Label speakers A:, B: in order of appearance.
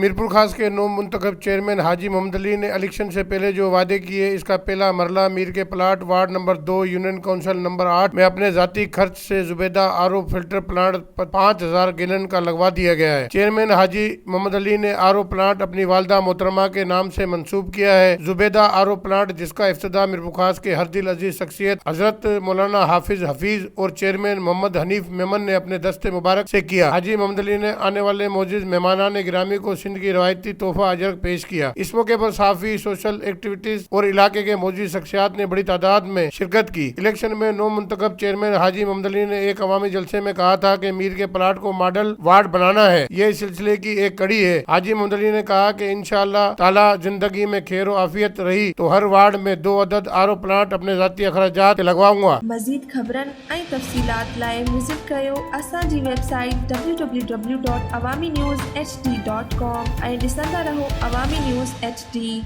A: मीरपुर खास के नौ मुंतखब चेयरमैन हाजी मोहम्मद अली ने इलेक्शन से पहले जो वादे किए, इसका पहला मरला मीर के plot ward number 2 union council number 8 में अपने जाती खर्च से Zubeda RO filter plant 5000 gallon का लगवा दिया गया है। चेयरमैन हाजी मोहम्मद अली ने आरओ प्लांट अपनी वालदा मोहतरमा के नाम से मंसूब किया है। जुबेदा आरओ प्लांट जिसका इफ्तिताह मीरपुर खास के हर दिल अजीज शख्सियत हजरत मौलाना हाफिज हफीज और चेयरमैन मोहम्मद हनीफ मेमन ने अपने दस्ते मुबारक से किया। हाजी मोहम्मद अली ने आने वाले मौजूद मेहमानान गिरामी को सिंध की रवायती तोहफा अजर पेश किया। इस मौके पर साफी सोशल एक्टिविटीज और इलाके के मौजूद शख्सियात ने बड़ी तादाद में शिरकत की। इलेक्शन में नौ मुंतखब चेयरमैन हाजी मोहम्मद अली ने एक अवामी जलसे में कहा था कि मीर के प्लाट को मॉडल वार्ड बनाना है। ये इस सिलसिले की एक कड़ी है। हाजी मोहम्मद अली ने कहा कि इंशाअल्लाह ताला जिंदगी में खैर और आफियत रही तो हर वार्ड में 2 अदद आरओ प्लांट अपने जाती अखराजात लगवाऊंगा।
B: मज़ीद ख़बरन ऐं तफ़सीलात लाइ विज़िट कयो असांजी वेबसाइट www.awamiNewsHD.com ऐं ॾिसंदा रहो अवामी न्यूज़ HD।